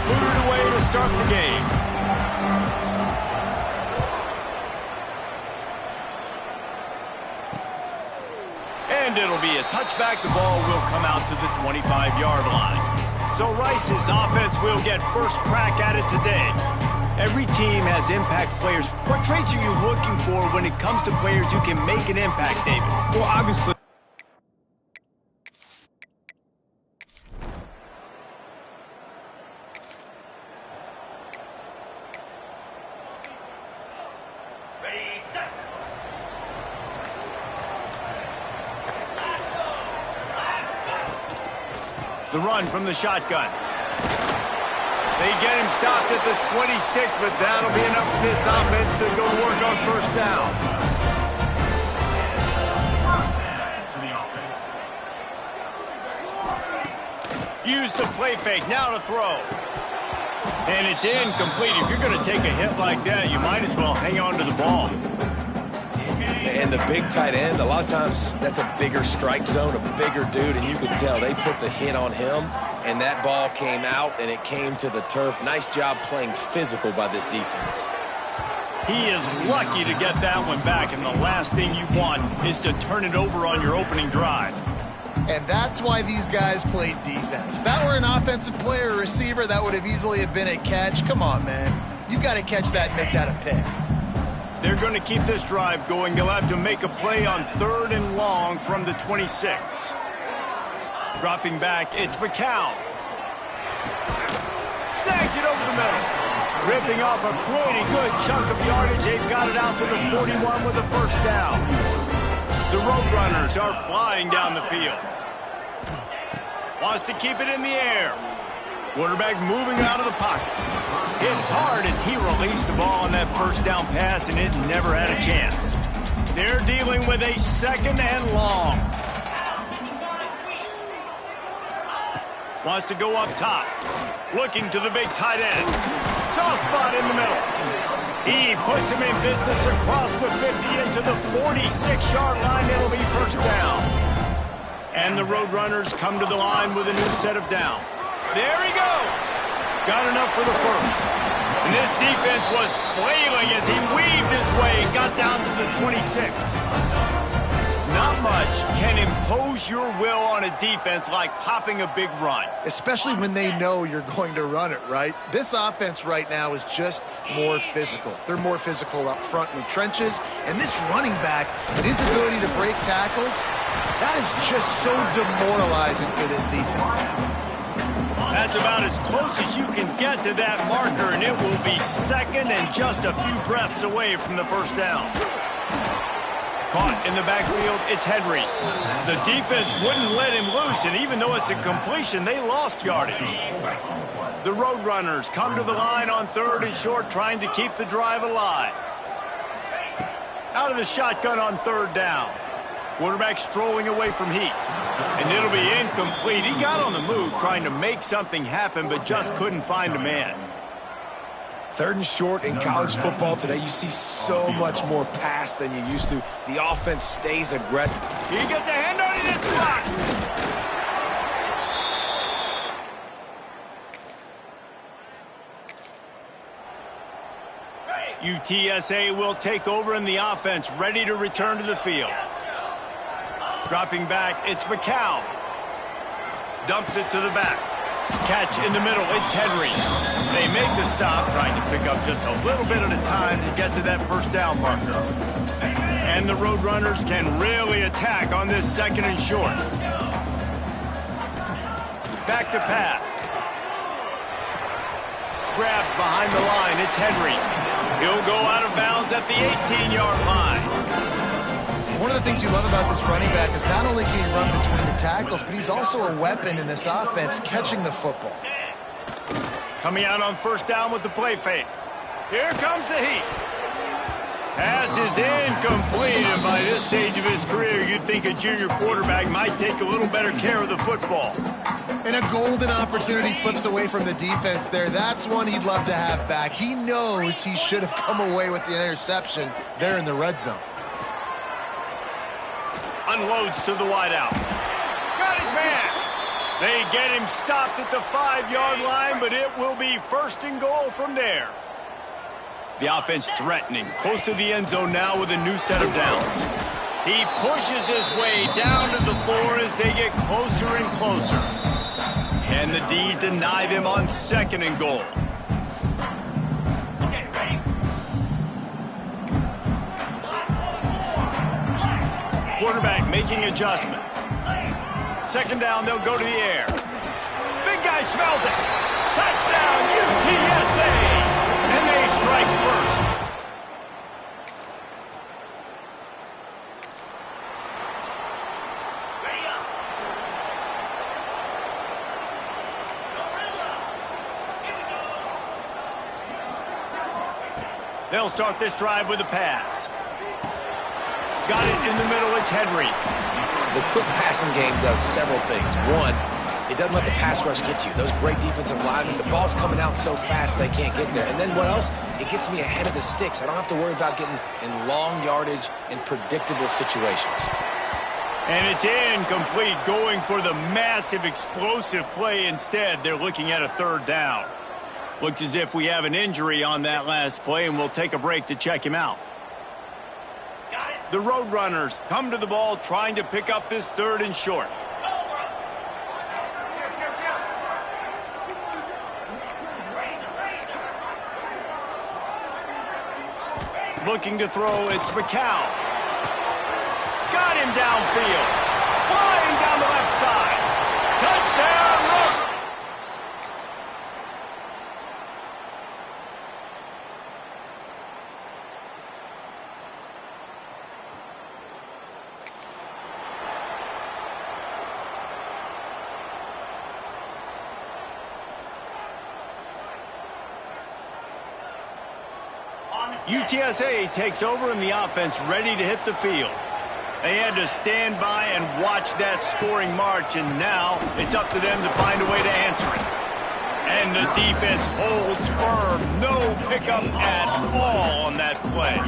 booted away to start the game. And it'll be a touchback. The ball will come out to the 25-yard line. So Rice's offense will get first crack at it today. Every team has impact players. What traits are you looking for when it comes to players who can make an impact, David? Well, obviously. Ready, set. The run from the shotgun. They get him stopped at the 26, but that'll be enough for this offense to go to work on first down. Use the play fake, now to throw. And it's incomplete. If you're going to take a hit like that, you might as well hang on to the ball. And the big tight end, a lot of times that's a bigger strike zone, a bigger dude, and you can tell they put the hit on him, and that ball came out, and it came to the turf. Nice job playing physical by this defense. He is lucky to get that one back, and the last thing you want is to turn it over on your opening drive. And that's why these guys played defense. If that were an offensive player or receiver, that would have easily have been a catch. Come on, man. You got to catch that and make that a pick. They're going to keep this drive going. They'll have to make a play on 3rd and long from the 26. Dropping back, it's McCown. Snags it over the middle. Ripping off a pretty good chunk of yardage. They've got it out to the 41 with a first down. The Roadrunners are flying down the field. Wants to keep it in the air. Quarterback moving out of the pocket. Hit hard as he released the ball on that first down pass, and it never had a chance. They're dealing with a 2nd and long. Wants to go up top. Looking to the big tight end. Soft spot in the middle. He puts him in business across the 50 into the 46-yard line. It'll be first down. And the Roadrunners come to the line with a new set of down. There he goes. Got enough for the first. And this defense was flailing as he weaved his way, got down to the 26. Not much can impose your will on a defense like popping a big run. Especially when they know you're going to run it, right? This offense right now is just more physical. They're more physical up front in the trenches. And this running back and his ability to break tackles, that is just so demoralizing for this defense. That's about as close as you can get to that marker, and it will be 2nd and just a few breaths away from the first down. Caught in the backfield, it's Henry. The defense wouldn't let him loose, and even though it's a completion, they lost yardage. The Roadrunners come to the line on 3rd and short, trying to keep the drive alive. Out of the shotgun on 3rd down. Quarterback strolling away from heat. And it'll be incomplete. He got on the move trying to make something happen, but just couldn't find a man. 3rd and short in college football today, you see so much more pass than you used to. The offense stays aggressive. He gets a hand on it, it's blocked. UTSA will take over in the offense, ready to return to the field. Dropping back, it's McCown. Dumps it to the back. Catch in the middle, it's Henry. They make the stop, trying to pick up just a little bit at a time to get to that first down marker. And the Roadrunners can really attack on this 2nd and short. Back to pass. Grabbed behind the line, it's Henry. He'll go out of bounds at the 18-yard line. One of the things you love about this running back is not only can he run between the tackles, but he's also a weapon in this offense catching the football. Coming out on first down with the play fake. Here comes the heat. Pass is incomplete, and by this stage of his career, you'd think a junior quarterback might take a little better care of the football. And a golden opportunity slips away from the defense there. That's one he'd love to have back. He knows he should have come away with the interception there in the red zone. Unloads to the wideout. Got his man. They get him stopped at the 5-yard line, but it will be 1st and goal from there. The offense threatening, close to the end zone now with a new set of downs. He pushes his way down to the floor as they get closer and closer. And the D deny them on 2nd and goal. Okay, ready? Quarterback making adjustments. 2nd down, they'll go to the air. Big guy smells it. Touchdown, UTSA! And they strike first. Ready up. Here we go. They'll start this drive with a pass. Got it in the middle, it's Henry. The quick passing game does several things. One, it doesn't let the pass rush get you. Those great defensive linemen, the ball's coming out so fast they can't get there. And then what else? It gets me ahead of the sticks. I don't have to worry about getting in long yardage and predictable situations. And it's incomplete, going for the massive explosive play instead. They're looking at a 3rd down. Looks as if we have an injury on that last play, and we'll take a break to check him out. Got it. The Roadrunners come to the ball trying to pick up this 3rd and short. Looking to throw, it's McCown. Got him downfield. Flying down the left side. Touchdown, Road. UTSA takes over and the offense ready to hit the field. They had to stand by and watch that scoring march, and now it's up to them to find a way to answer it. And the defense holds firm. No pickup at all on that play.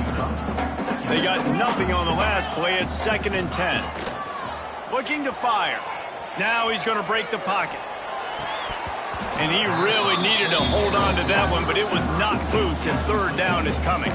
They got nothing on the last play. It's 2nd and 10. Looking to fire. Now he's going to break the pocket. And he really needed to hold on to that one, but it was not loose, and 3rd down is coming.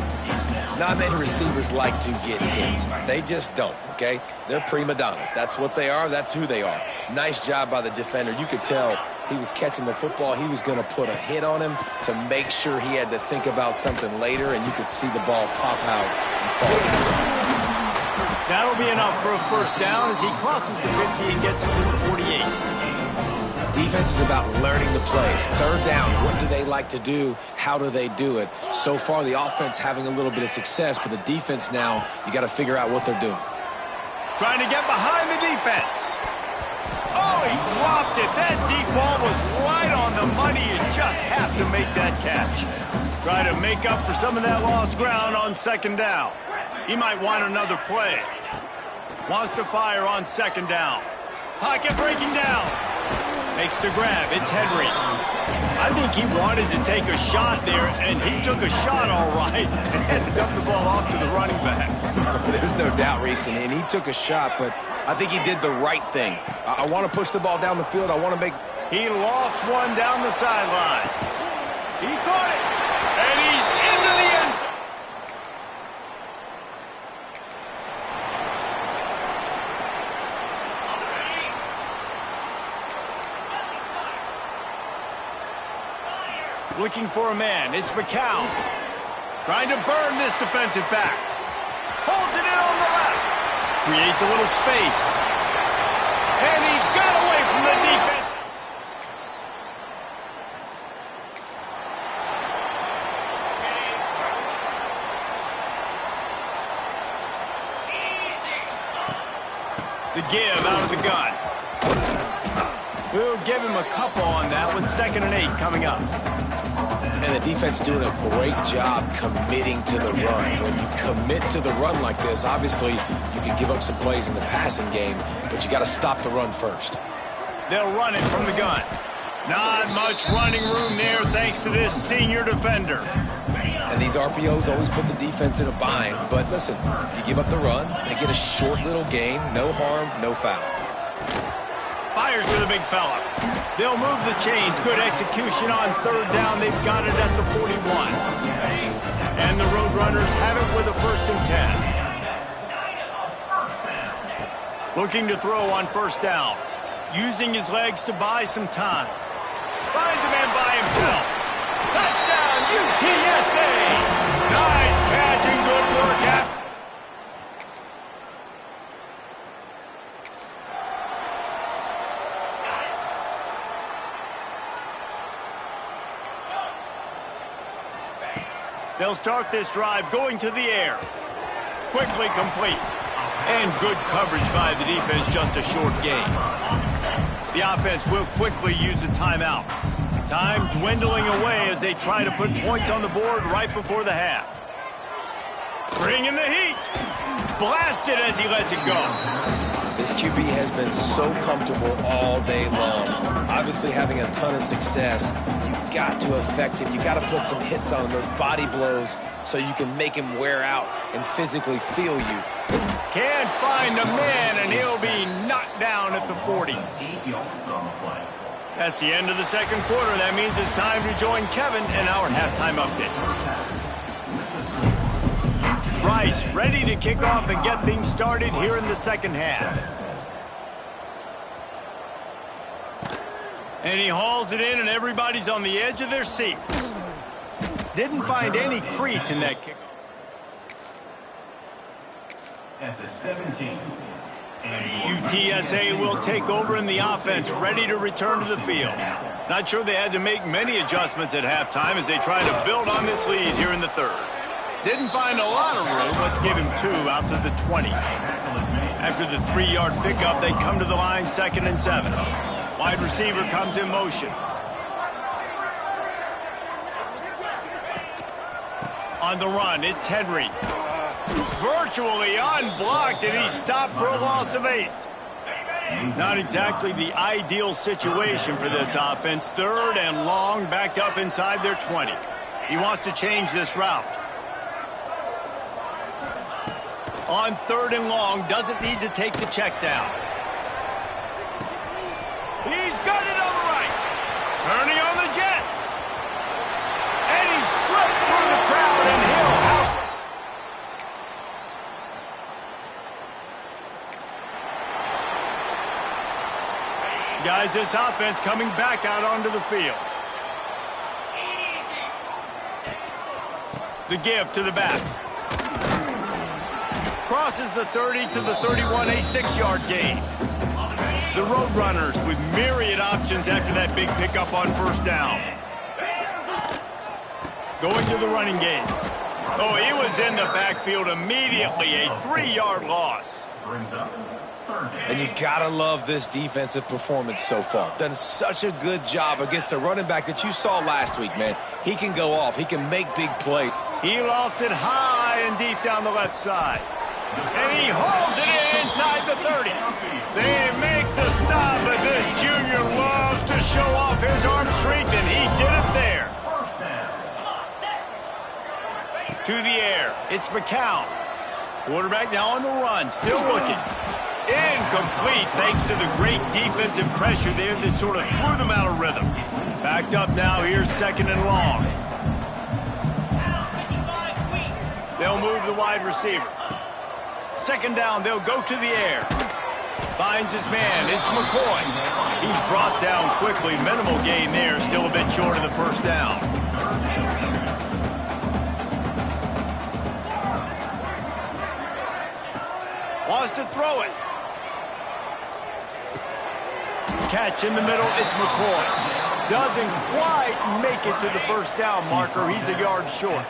Not many receivers like to get hit. They just don't, okay? They're prima donnas. That's what they are. That's who they are. Nice job by the defender. You could tell he was catching the football. He was going to put a hit on him to make sure he had to think about something later, and you could see the ball pop out and fall. That'll be enough for a 1st down as he crosses the 50 and gets it to the 48. Defense is about learning the plays. 3rd down, what do they like to do? How do they do it? So far, the offense having a little bit of success, but the defense now, you got to figure out what they're doing. Trying to get behind the defense. Oh, he dropped it. That deep ball was right on the money. You just have to make that catch. Try to make up for some of that lost ground on 2nd down. He might want another play. Wants to fire on 2nd down. Pocket breaking down. Makes the grab. It's Henry. I think he wanted to take a shot there, and he took a shot all right and dumped the ball off to the running back. There's no doubt, Reese, and he took a shot, but I think he did the right thing. I want to push the ball down the field. I want to make... He lost one down the sideline. He caught it, and he's into the end zone. Looking for a man. It's McCown. Trying to burn this defensive back. Holds it in on the left. Creates a little space. And he got away from the defense. The give out of the gun. We'll give him a couple on that one. 2nd and 8 coming up. And the defense doing a great job committing to the run. When you commit to the run like this, obviously you can give up some plays in the passing game, but you got to stop the run first. They'll run it from the gun. Not much running room there thanks to this senior defender. And these RPOs always put the defense in a bind, but listen, you give up the run, they get a short little gain, no harm, no foul. Fires to the big fella. They'll move the chains. Good execution on third down. They've got it at the 41. And the Roadrunners have it with a 1st and 10. Looking to throw on 1st down. Using his legs to buy some time. Finds a man by himself. Touchdown, UTSA! Nice catch and good work after. They'll start this drive going to the air. Quickly complete. And good coverage by the defense, just a short gain. The offense will quickly use a timeout. Time dwindling away as they try to put points on the board right before the half. Bringing the heat. Blasted as he lets it go. This QB has been so comfortable all day long. Obviously having a ton of success. You've got to affect him. You've got to put some hits on him, those body blows, so you can make him wear out and physically feel you. Can't find a man, and he'll be knocked down at the 40. That's the end of the second quarter. That means it's time to join Kevin in our halftime update. Rice ready to kick off and get things started here in the second half. And he hauls it in, and everybody's on the edge of their seats. Didn't find any crease in that kick. At the 17. UTSA will take over in the offense, ready to return to the field. Not sure they had to make many adjustments at halftime as they try to build on this lead here in the third. Didn't find a lot of room. Let's give him 2 out to the 20. After the 3-yard pickup, they come to the line 2nd and 7. Wide receiver comes in motion. On the run, it's Henry. Virtually unblocked, and he's stopped for a loss of 8. Not exactly the ideal situation for this offense. 3rd and long, back up inside their 20. He wants to change this route. On 3rd and long, doesn't need to take the check down. He's got it on the right. Turning on the Jets. And he slipped through the crowd, and he'll house it. Guys, this offense coming back out onto the field. The give to the back. Crosses the 30 to the 31, a 6-yard gain. The Roadrunners with myriad options after that big pickup on 1st down. Going to the running game. Oh, he was in the backfield immediately, a 3-yard loss. And you gotta love this defensive performance so far. Done such a good job against a running back that you saw last week, man. He can go off. He can make big plays. He lost it high and deep down the left side. And he hauls it in inside the 30. They make the stop, but this junior loves to show off his arm strength, and he did it there. To the air, it's McCown. Quarterback now on the run, still looking. Incomplete thanks to the great defensive pressure there that sort of threw them out of rhythm. Backed up now, here's 2nd and long. They'll move the wide receiver. 2nd down, they'll go to the air. Finds his man, it's McCoy. He's brought down quickly, minimal gain there, still a bit short of the 1st down. Wants to throw it. Catch in the middle, it's McCoy. Doesn't quite make it to the 1st down marker. He's a yard short.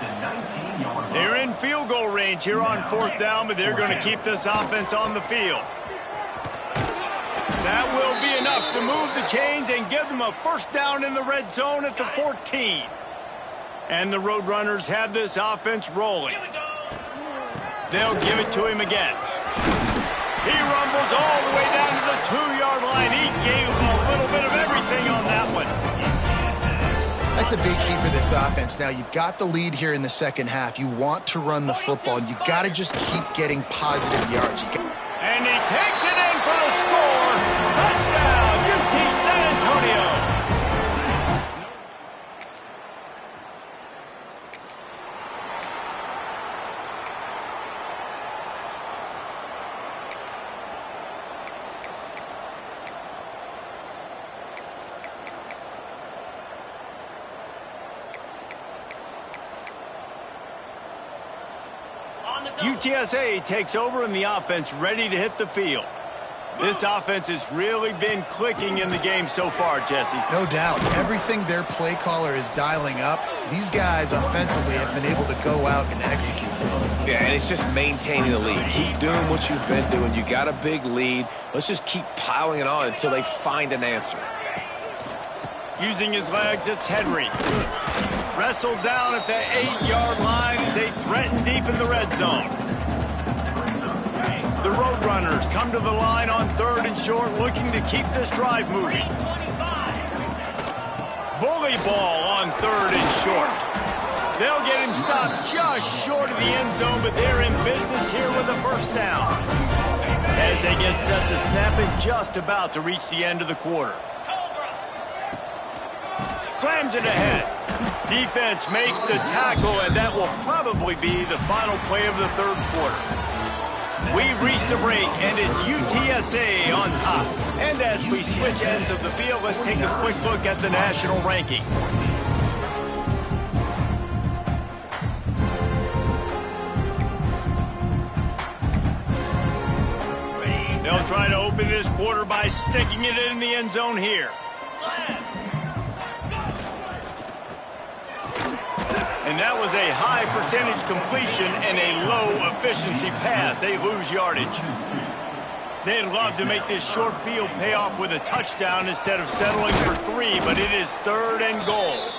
They're in field goal range here on 4th down, but they're going to keep this offense on the field. That will be enough to move the chains and give them a 1st down in the red zone at the 14. And the Roadrunners have this offense rolling. They'll give it to him again. He rumbles all the way down to the 2-yard line. He gave a little bit of everything on that one. That's a big key for this offense. Now, you've got the lead here in the second half. You want to run the football. You got to just keep getting positive yards. And he takes it in for the score. Touchdown, UTSA takes over and the offense ready to hit the field. This offense has really been clicking in the game so far, Jesse. No doubt. Everything their play caller is dialing up, these guys offensively have been able to go out and execute. Yeah, and it's just maintaining the lead. Keep doing what you've been doing. You got a big lead. Let's just keep piling it on until they find an answer. Using his legs, it's Henry. Wrestled down at the 8-yard line as they threaten deep in the red zone. The Roadrunners come to the line on 3rd and short, looking to keep this drive moving. Bully ball on 3rd and short. They'll get him stopped just short of the end zone, but they're in business here with a first down. As they get set to snap it, just about to reach the end of the quarter. Slams it ahead. Defense makes the tackle, and that will probably be the final play of the 3rd quarter. We've reached a break, and it's UTSA on top. And as we switch ends of the field, let's take a quick look at the national rankings. They'll try to open this quarter by sticking it in the end zone here. And that was a high percentage completion and a low efficiency pass. They lose yardage. They'd love to make this short field pay off with a touchdown instead of settling for 3, but it is 3rd and goal.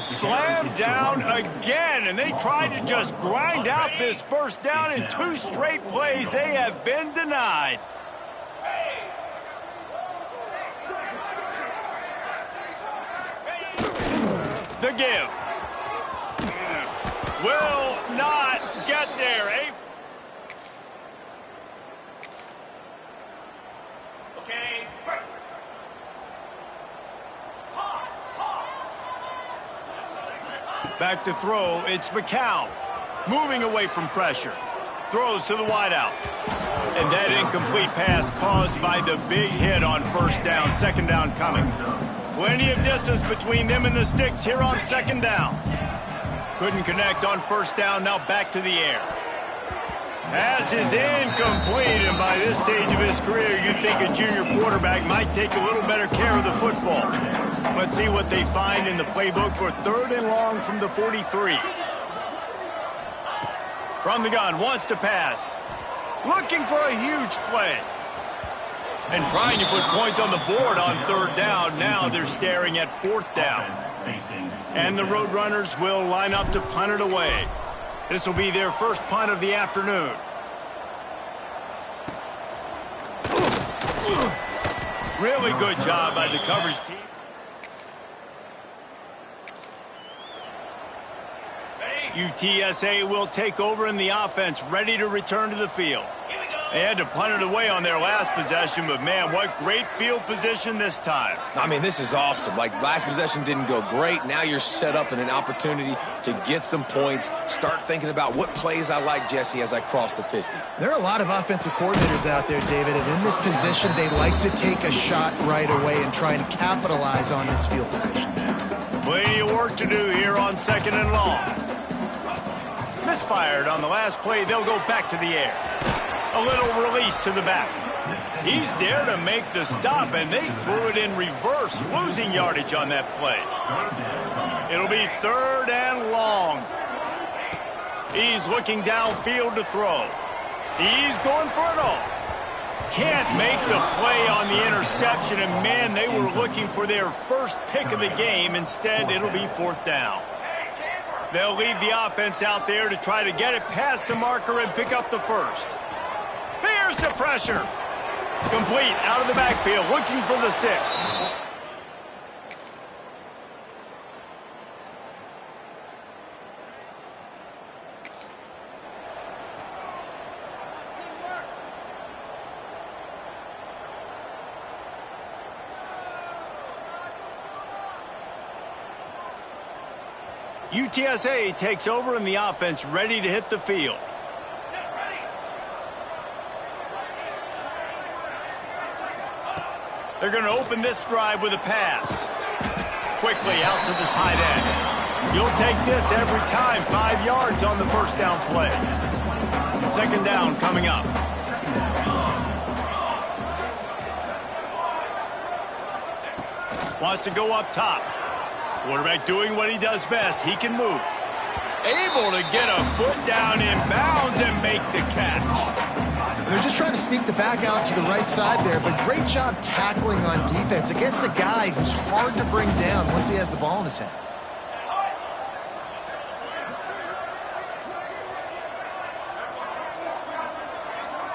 Slammed down again, and they tried to just grind out this first down in 2 straight plays. They have been denied. The give. Will not get there. Okay. Back to throw, it's McCown. Moving away from pressure. Throws to the wideout. And that incomplete pass caused by the big hit on first down. 2nd down coming. Plenty of distance between them and the sticks here on 2nd down. Couldn't connect on first down, now back to the air. Pass is incomplete, and by this stage of his career, you'd think a junior quarterback might take a little better care of the football. Let's see what they find in the playbook for 3rd and long from the 43. From the gun, wants to pass. Looking for a huge play. And trying to put points on the board on 3rd down. Now they're staring at 4th down. And the Roadrunners will line up to punt it away. This will be their first punt of the afternoon. Really good job by the coverage team. UTSA will take over in the offense, ready to return to the field. They had to punt it away on their last possession, but man, what great field position this time. I mean, this is awesome. Like, last possession didn't go great. Now you're set up in an opportunity to get some points. Start thinking about what plays I like, Jesse, as I cross the 50. There are a lot of offensive coordinators out there, David, and in this position, they like to take a shot right away and try and capitalize on this field position. Plenty of work to do here on 2nd and long. Misfired on the last play. They'll go back to the air. A little release to the back. He's there to make the stop, and they threw it in reverse, losing yardage on that play. It'll be 3rd and long. He's looking downfield to throw. He's going for it all. Can't make the play on the interception, and man, they were looking for their first pick of the game. Instead, it'll be 4th down. They'll leave the offense out there to try to get it past the marker and pick up the first. Here's the pressure. Complete out of the backfield, looking for the sticks. UTSA takes over and the offense ready to hit the field. They're going to open this drive with a pass. Quickly out to the tight end. You'll take this every time. 5 yards on the first down play. on second down coming up. Wants to go up top. Quarterback doing what he does best. He can move. Able to get a foot down in bounds and make the catch. They're just trying to sneak the back out to the right side there, but great job tackling on defense against a guy who's hard to bring down once he has the ball in his hand.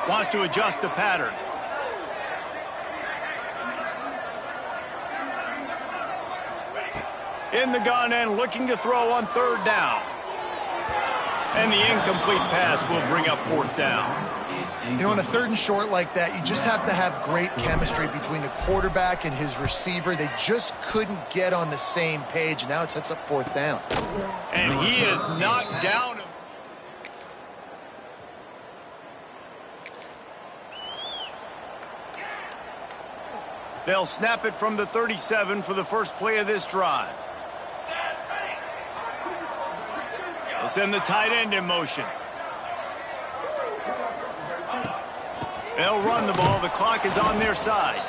Wants to adjust the pattern. In the gun and looking to throw on third down. And the incomplete pass will bring up fourth down. You know, on a third and short like that, you just have to have great chemistry between the quarterback and his receiver. They just couldn't get on the same page. Now it sets up fourth down. And he is knocked down. They'll snap it from the 37 for the first play of this drive. They'll send the tight end in motion. They'll run the ball. The clock is on their side.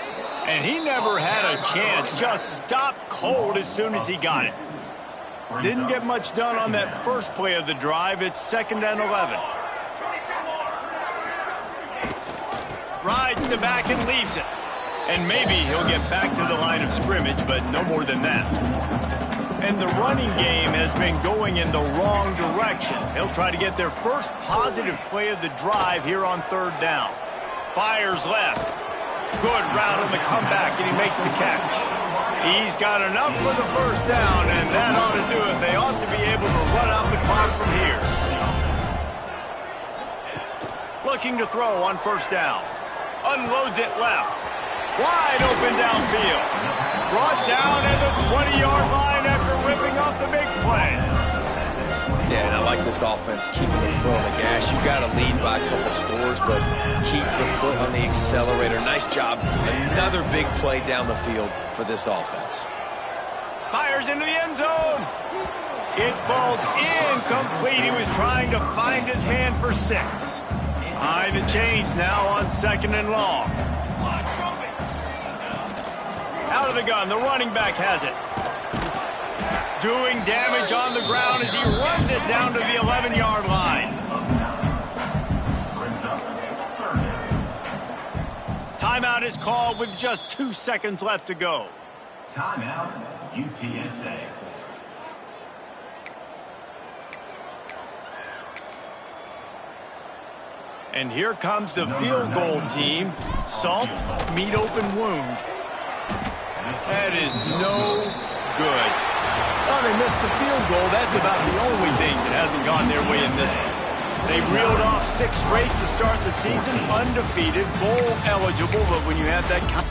And he never had a chance. Just stopped cold as soon as he got it. Didn't get much done on that first play of the drive. It's 2nd and 11. Rides the back and leaves it. And maybe he'll get back to the line of scrimmage, but no more than that. And the running game has been going in the wrong direction. He'll try to get their first positive play of the drive here on third down. Fires left. Good route on the comeback, and he makes the catch. He's got enough for the first down, and that ought to do it. They ought to be able to run out the clock from here. Looking to throw on first down. Unloads it left. Wide open downfield. Brought down at the 20-yard line after ripping off the big play. Yeah, and I like this offense keeping the foot on the gas. You got to lead by a couple scores, but keep the foot on the accelerator. Nice job. Another big play down the field for this offense. Fires into the end zone. It falls incomplete. He was trying to find his man for 6. Behind the chains now on 2nd and long. Out of the gun, the running back has it. Doing damage on the ground as he runs it down to the 11-yard line. Timeout is called with just 2 seconds left to go. Timeout, UTSA. And here comes the field goal team. Salt, meat open wound. That is no good. Well, they missed the field goal. That's about the only thing that hasn't gone their way in this one. They reeled off 6 straight to start the season, undefeated, bowl eligible, but when you have that kind